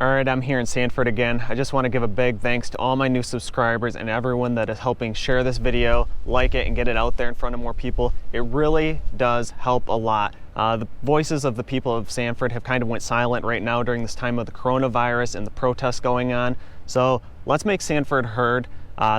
All right, I'm here in Sanford again. I just want to give a big thanks to all my new subscribers and everyone that is helping share this video, like it, and get it out there in front of more people. It really does help a lot. The voices of the people of Sanford have kind of went silent right now during this time of the coronavirus and the protests going on. So let's make Sanford heard.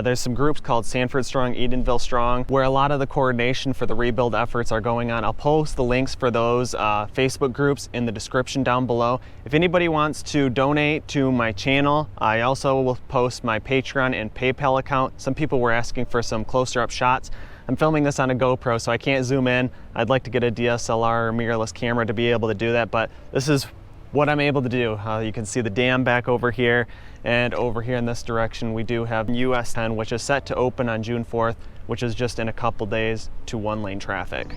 There's some groups called Sanford Strong, Edenville Strong, where a lot of the coordination for the rebuild efforts are going on. I'll post the links for those Facebook groups in the description down below. If anybody wants to donate to my channel, I also will post my Patreon and PayPal account. Some people were asking for some closer up shots. I'm filming this on a GoPro, so I can't zoom in. I'd like to get a DSLR or mirrorless camera to be able to do that, but this is what I'm able to do. You can see the dam back over here, and over here in this direction we do have US 10, which is set to open on June 4th, which is just in a couple days, to one-lane traffic.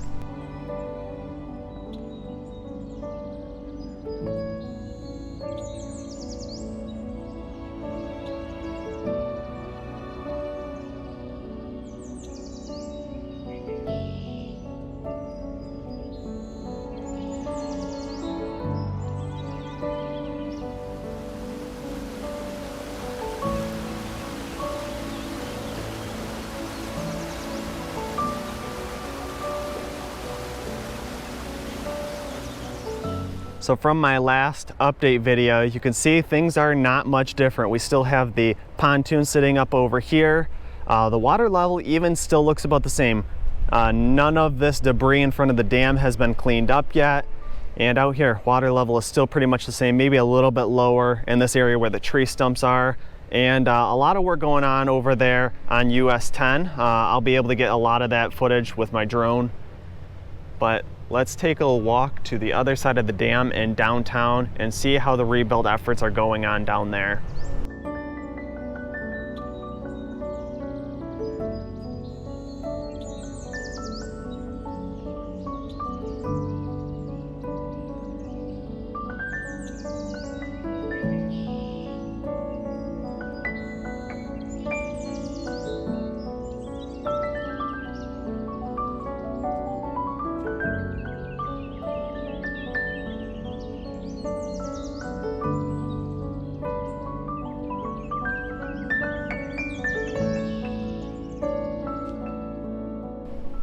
So from my last update video, you can see things are not much different. We still have the pontoon sitting up over here. The water level even still looks about the same. None of this debris in front of the dam has been cleaned up yet. And out here, water level is still pretty much the same, maybe a little bit lower in this area where the tree stumps are. And a lot of work going on over there on US 10. I'll be able to get a lot of that footage with my drone. But let's take a walk to the other side of the dam in downtown and see how the rebuild efforts are going on down there.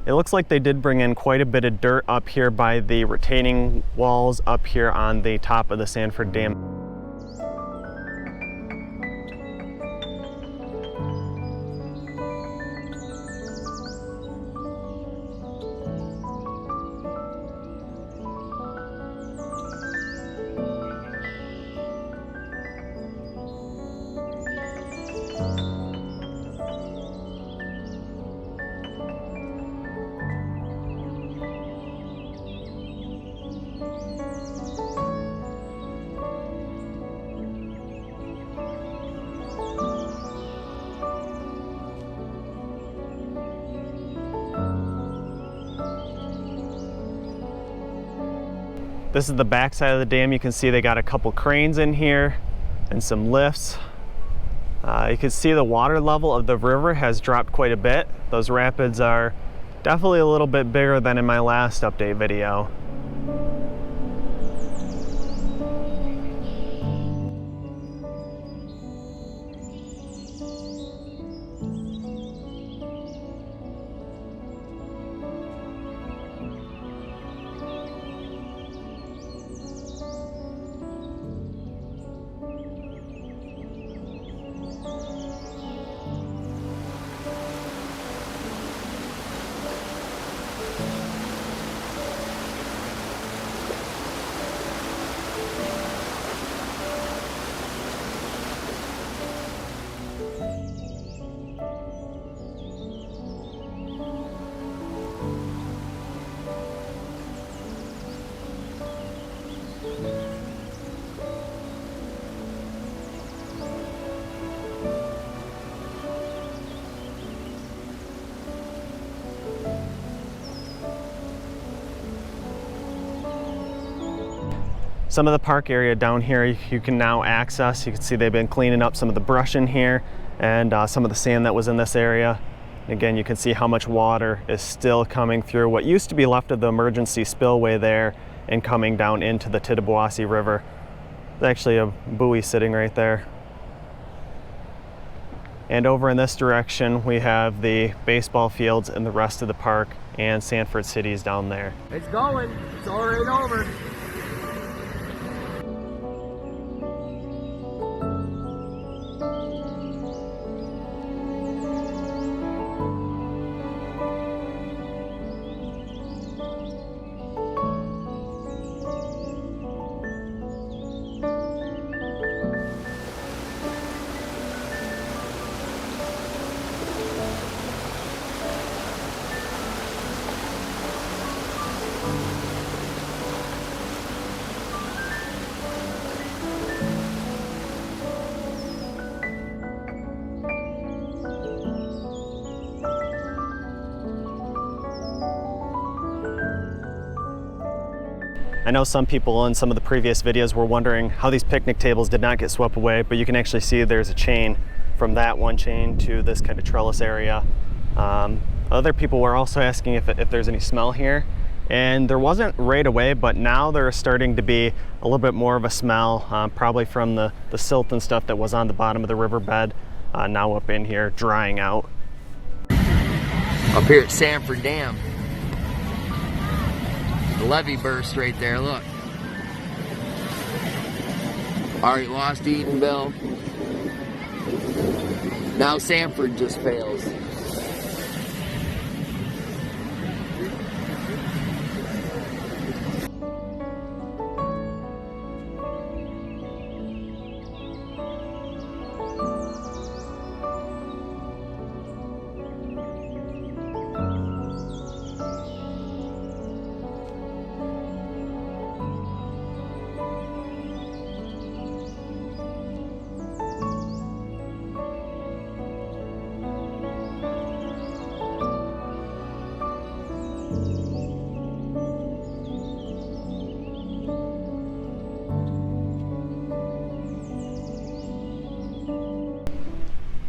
It looks like they did bring in quite a bit of dirt up here by the retaining walls up here on the top of the Sanford Dam. This is the back side of the dam. You can see they got a couple cranes in here and some lifts. You can see the water level of the river has dropped quite a bit. Those rapids are definitely a little bit bigger than in my last update video. Some of the park area down here you can now access. You can see they've been cleaning up some of the brush in here and some of the sand that was in this area. Again, you can see how much water is still coming through what used to be left of the emergency spillway there and coming down into the Tittabawassee River. There's actually a buoy sitting right there. And over in this direction, we have the baseball fields and the rest of the park, and Sanford City's down there. It's going. It's all right over. I know some people in some of the previous videos were wondering how these picnic tables did not get swept away, but you can actually see there's a chain from that one chain to this kind of trellis area. Other people were also asking if there's any smell here, and there wasn't right away, but now there's starting to be a little bit more of a smell, probably from the silt and stuff that was on the bottom of the riverbed, now up in here drying out. Up here at Sanford Dam. The levee burst right there, look. Alright, lost Eatonville. Now Sanford just fails.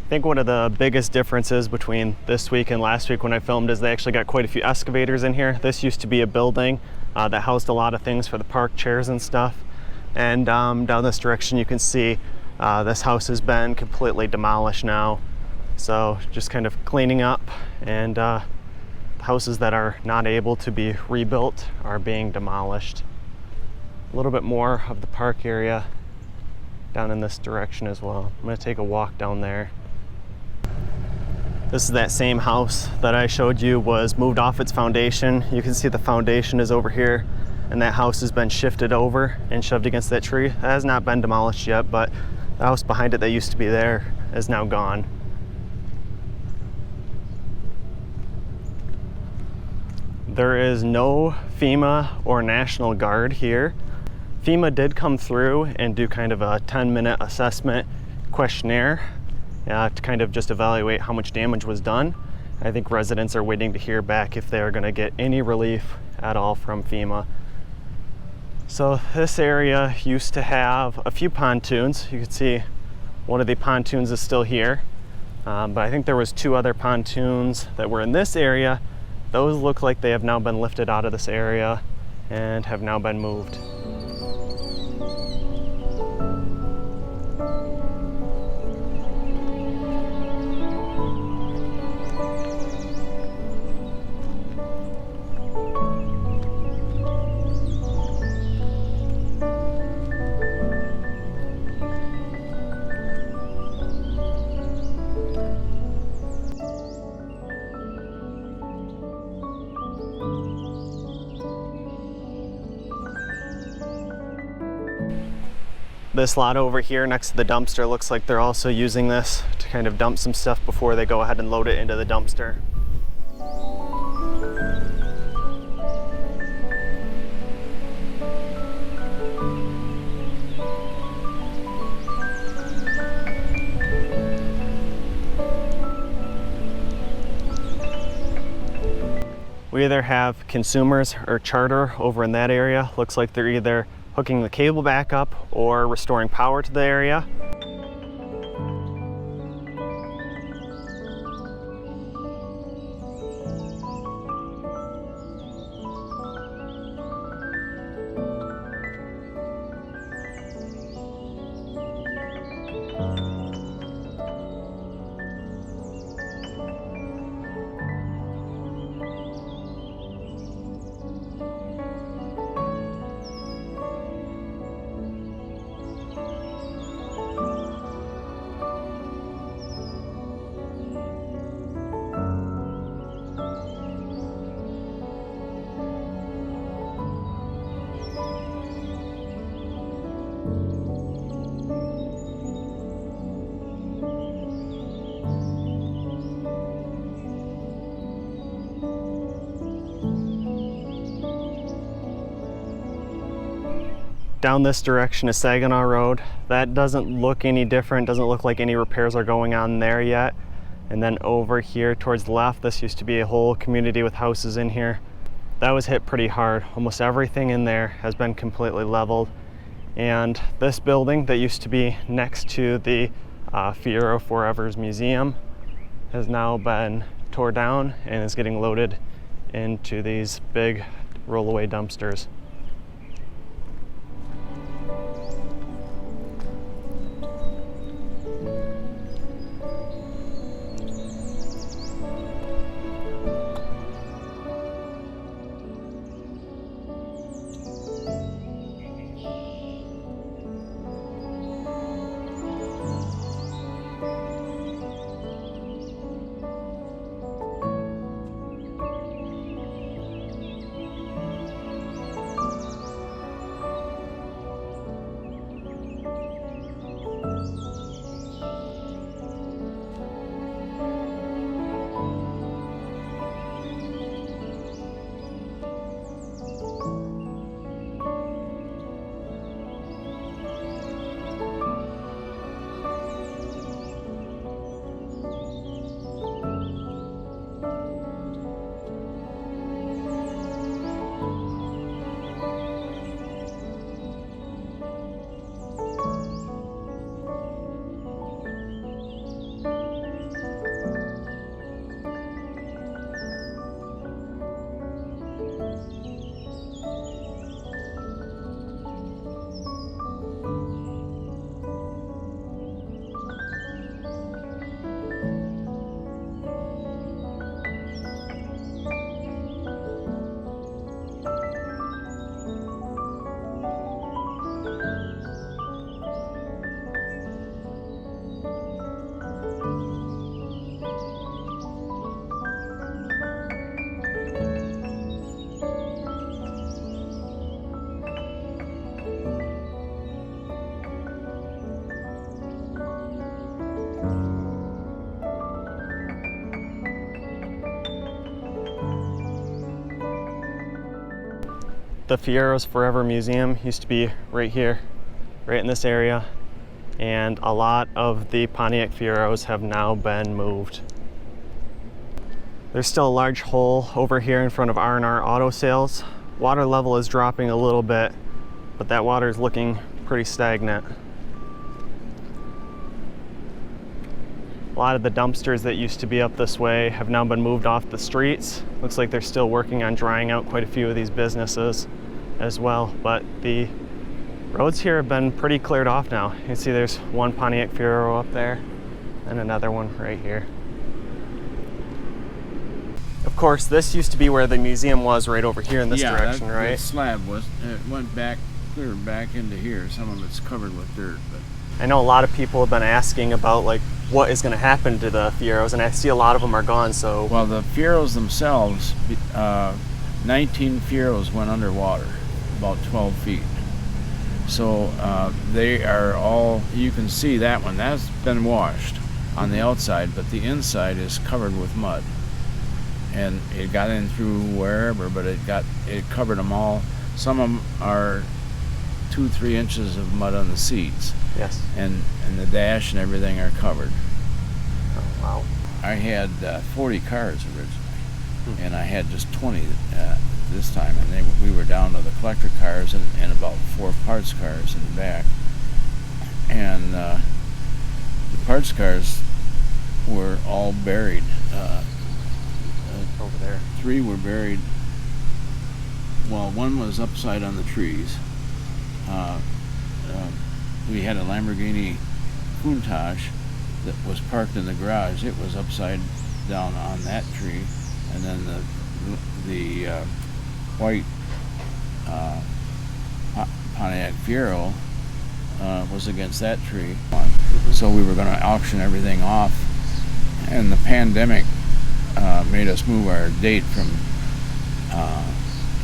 I think one of the biggest differences between this week and last week when I filmed is they actually got quite a few excavators in here. This used to be a building that housed a lot of things for the park, chairs and stuff. And down this direction you can see this house has been completely demolished now. So just kind of cleaning up, and houses that are not able to be rebuilt are being demolished. A little bit more of the park area down in this direction as well. I'm going to take a walk down there. This is that same house that I showed you was moved off its foundation. You can see the foundation is over here, and that house has been shifted over and shoved against that tree. It has not been demolished yet, but the house behind it that used to be there is now gone. There is no FEMA or National Guard here. FEMA did come through and do kind of a 10-minute assessment questionnaire to kind of just evaluate how much damage was done. I think residents are waiting to hear back if they're going to get any relief at all from FEMA. So this area used to have a few pontoons. You can see one of the pontoons is still here, but I think there was 2 other pontoons that were in this area. Those look like they have now been lifted out of this area and have now been moved. This lot over here next to the dumpster looks like they're also using this to kind of dump some stuff before they go ahead and load it into the dumpster. We either have consumers or charter over in that area. Looks like they're either hooking the cable back up or restoring power to the area. down this direction is Saginaw Road. That doesn't look any different, doesn't look like any repairs are going on there yet. And then over here towards the left, this used to be a whole community with houses in here. That was hit pretty hard. Almost everything in there has been completely leveled. And this building that used to be next to the Fierro Forever's Museum has now been tore down and is getting loaded into these big rollaway dumpsters. The Fierro's Forever Museum used to be right here, right in this area, and a lot of the Pontiac Fierros have now been moved. There's still a large hole over here in front of R&R Auto Sales. Water level is dropping a little bit, but that water is looking pretty stagnant. A lot of the dumpsters that used to be up this way have now been moved off the streets. Looks like they're still working on drying out quite a few of these businesses as well, but the roads here have been pretty cleared off now. You can see there's one Pontiac Fiero up there and another one right here. Of course, this used to be where the museum was, right over here in this direction, right? Yeah, the slab was, it went back, clear back into here. Some of it's covered with dirt, but I know a lot of people have been asking about like what is going to happen to the Fierros, and I see a lot of them are gone. So well, the Fierros themselves, 19 Fierros went underwater, about 12 feet. So they are all, you can see that one, that's been washed on the outside, but the inside is covered with mud. And it got in through wherever, but it covered them all. Some of them are 2-3 inches of mud on the seats. Yes. And the dash and everything are covered. Oh, wow. I had 40 cars originally, and I had just 20 this time, and we were down to the collector cars and about 4 parts cars in the back. And the parts cars were all buried. Over there. 3 were buried. Well, 1 was upside on the trees. We had a Lamborghini Countach that was parked in the garage. It was upside down on that tree, and then the white Pontiac Fiero was against that tree. So we were going to auction everything off, and the pandemic made us move our date from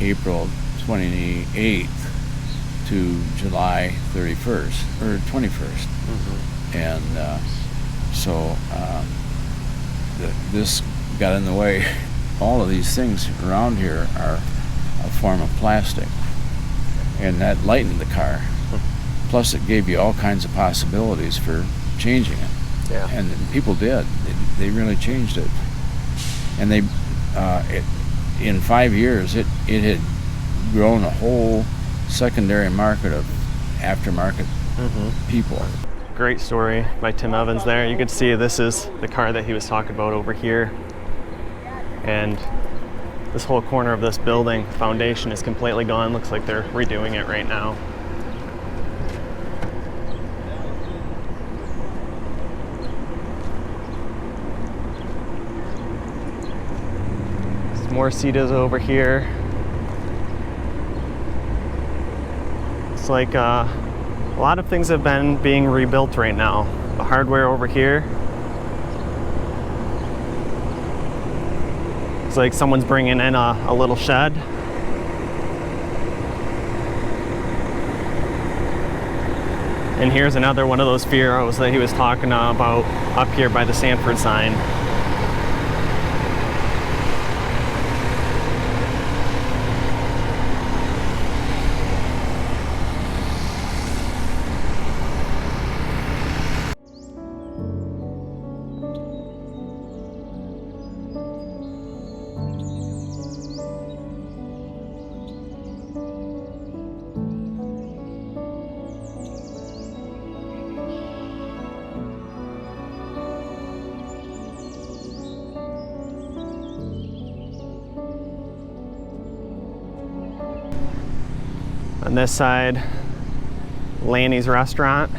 April 28th to July 31st or 21st. And so this got in the way. All of these things around here are a form of plastic, and that lightened the car. Plus, it gave you all kinds of possibilities for changing it. Yeah. And people did. They really changed it. And they, in 5 years, it had grown a whole secondary market of aftermarket people. Great story by Tim Evans there. You can see this is the car that he was talking about over here. And this whole corner of this building foundation is completely gone. Looks like they're redoing it right now. Some more Cetas over here. It's like a lot of things have been being rebuilt right now. The hardware over here. It's like someone's bringing in a little shed. And here's another one of those Fieros that he was talking about up here by the Sanford sign. On this side, Lanny's restaurant.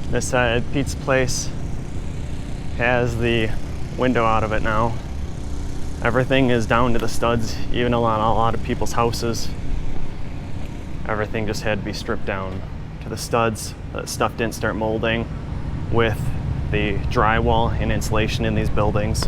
This side, Pete's place has the window out of it now. Everything is down to the studs, even on a lot of people's houses. Everything just had to be stripped down to the studs. That stuff didn't start molding with the drywall and insulation in these buildings.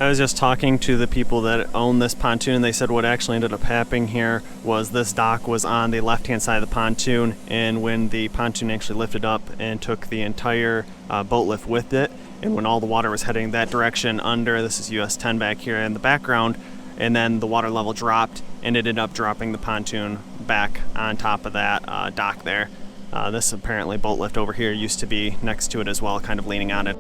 I was just talking to the people that own this pontoon. They said what actually ended up happening here was this dock was on the left-hand side of the pontoon, and when the pontoon actually lifted up and took the entire boat lift with it, and when all the water was heading that direction under, this is US 10 back here in the background, and then the water level dropped and it ended up dropping the pontoon back on top of that dock there. This apparently boat lift over here used to be next to it as well, kind of leaning on it.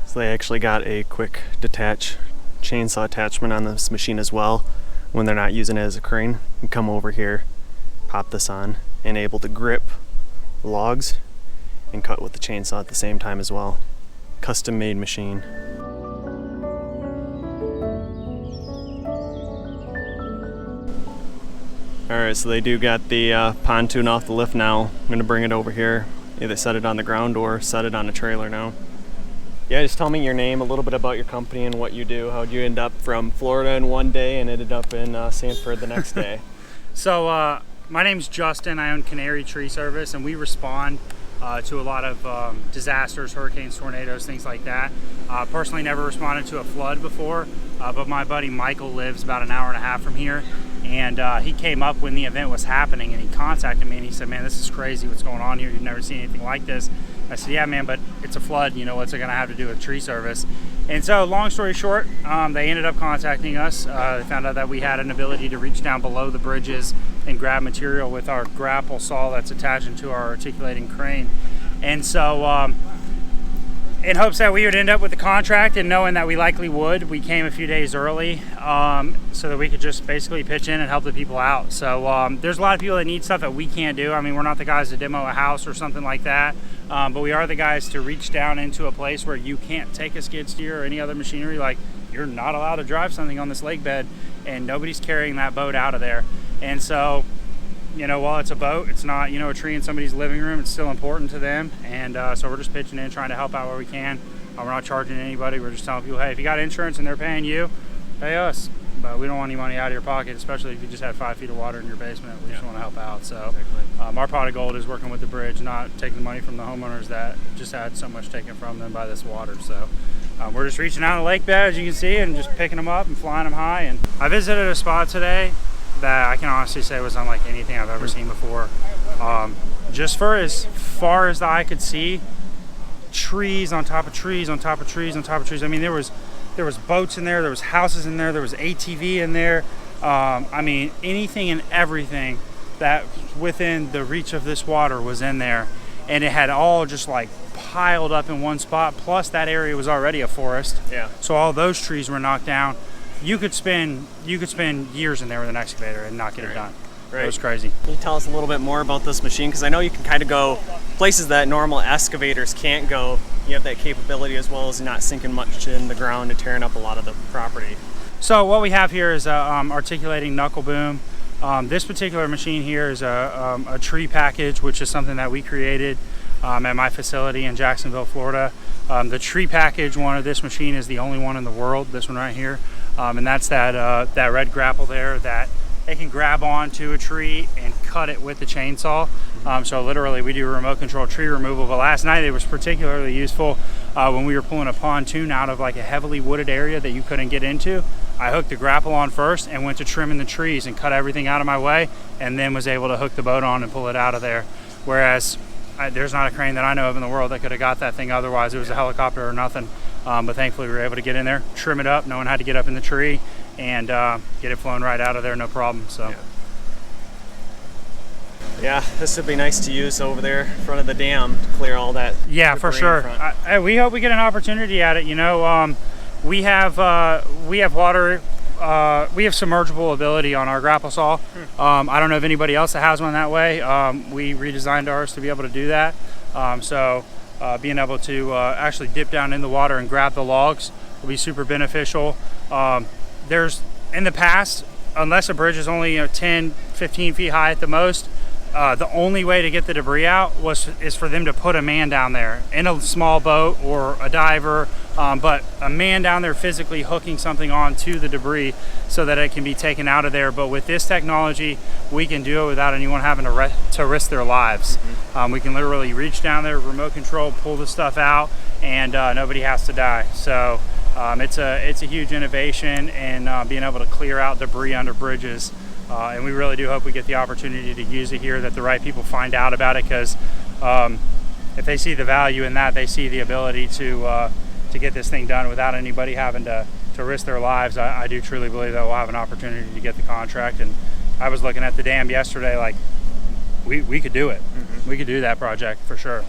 So they actually got a quick detach chainsaw attachment on this machine as well. When they're not using it as a crane, you come over here, pop this on, and able to grip logs and cut with the chainsaw at the same time as well. Custom made machine. Alright, so they do got the pontoon off the lift now. I'm gonna bring it over here, either set it on the ground or set it on a trailer now. Yeah, just tell me your name, a little bit about your company and what you do. How'd you end up from Florida in one day and ended up in Sanford the next day? So my name's Justin. I own Canary Tree Service, and we respond to a lot of disasters, hurricanes, tornadoes, things like that. Personally never responded to a flood before, but my buddy Michael lives about an hour and a half from here, and he came up when the event was happening, and he contacted me and he said, man, this is crazy what's going on here. You've never seen anything like this. I said, yeah, man, but it's a flood. You know, what's it going to have to do with tree service? And so, long story short, they ended up contacting us. They found out that we had an ability to reach down below the bridges and grab material with our grapple saw that's attached to our articulating crane. And so, in hopes that we would end up with the contract, and knowing that we likely would, we came a few days early so that we could just basically pitch in and help the people out. So there's a lot of people that need stuff that we can't do. I mean, we're not the guys to demo a house or something like that, but we are the guys to reach down into a place where you can't take a skid steer or any other machinery. Like, you're not allowed to drive something on this lake bed, and nobody's carrying that boat out of there. And so, you know, while it's a boat, it's not, you know, a tree in somebody's living room. It's still important to them. And so we're just pitching in, trying to help out where we can. We're not charging anybody. We're just telling people, hey, if you got insurance and they're paying you, pay us. But we don't want any money out of your pocket, especially if you just had 5 feet of water in your basement. We just want to help out. So our pot of gold is working with the bridge, not taking the money from the homeowners that just had so much taken from them by this water. So we're just reaching out in the lake bed, as you can see, and just picking them up and flying them high. And I visited a spot today that I can honestly say was unlike anything I've ever seen before. Just for as far as the eye could see, trees on top of trees on top of trees on top of trees. I mean, there was boats in there, there was houses in there, there was ATV in there. I mean, anything and everything that within the reach of this water was in there, and it had all just like piled up in one spot. Plus that area was already a forest. Yeah. So all those trees were knocked down. You could spend years in there with an excavator and not get it done. Right. It was crazy. Can you tell us a little bit more about this machine? Because I know you can kind of go places that normal excavators can't go. You have that capability, as well as not sinking much in the ground and tearing up a lot of the property. So what we have here is a articulating knuckle boom. This particular machine here is a tree package, which is something that we created at my facility in Jacksonville, Florida. The tree package one of this machine is the only one in the world, this one right here. And that's that red grapple there that it can grab onto a tree and cut it with the chainsaw. So literally we do remote control tree removal, but last night it was particularly useful when we were pulling a pontoon out of like a heavily wooded area that you couldn't get into. I hooked the grapple on first and went to trimming the trees and cut everything out of my way, and then was able to hook the boat on and pull it out of there. Whereas there's not a crane that I know of in the world that could have got that thing otherwise. It was a helicopter or nothing. But thankfully we were able to get in there, trim it up, no one had to get up in the tree, and get it flown right out of there, no problem. So Yeah, this would be nice to use over there in front of the dam to clear all that. Yeah, for sure. We hope we get an opportunity at it. You know, we have water, we have submergible ability on our grapple saw. I don't know of anybody else that has one that way. We redesigned ours to be able to do that. Being able to actually dip down in the water and grab the logs will be super beneficial. There's, in the past, unless a bridge is only 10, 15 feet high at the most, the only way to get the debris out is for them to put a man down there in a small boat or a diver, but a man down there physically hooking something onto the debris so that it can be taken out of there. But with this technology, we can do it without anyone having to risk their lives. We can literally reach down there, remote control, pull the stuff out, and nobody has to die. So it's a huge innovation in being able to clear out debris under bridges. And we really do hope we get the opportunity to use it here, that the right people find out about it, because if they see the value in that, they see the ability to get this thing done without anybody having to risk their lives. I do truly believe that we'll have an opportunity to get the contract. And I was looking at the dam yesterday, like we could do it. We could do that project for sure.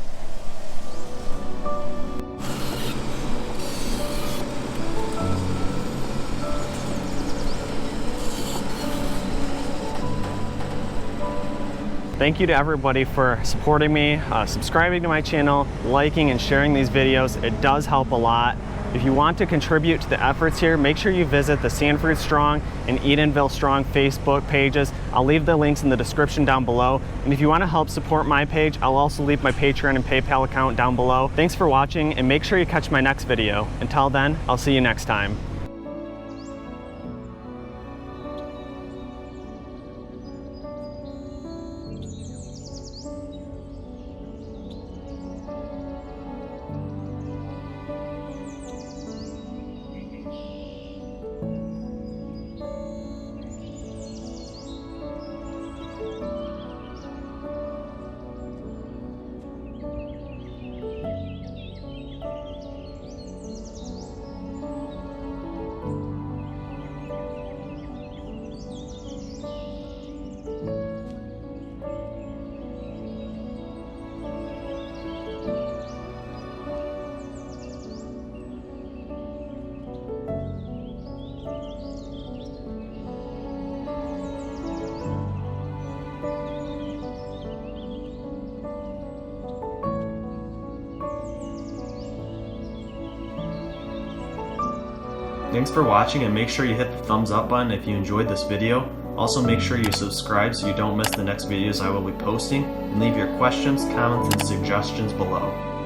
Thank you to everybody for supporting me, subscribing to my channel, liking and sharing these videos. It does help a lot. If you want to contribute to the efforts here, make sure you visit the Sanford Strong and Edenville Strong Facebook pages. I'll leave the links in the description down below. And if you want to help support my page, I'll also leave my Patreon and PayPal account down below. Thanks for watching, and make sure you catch my next video. Until then, I'll see you next time. Thanks for watching, and make sure you hit the thumbs up button if you enjoyed this video. Also, make sure you subscribe so you don't miss the next videos I will be posting, and leave your questions, comments, and suggestions below.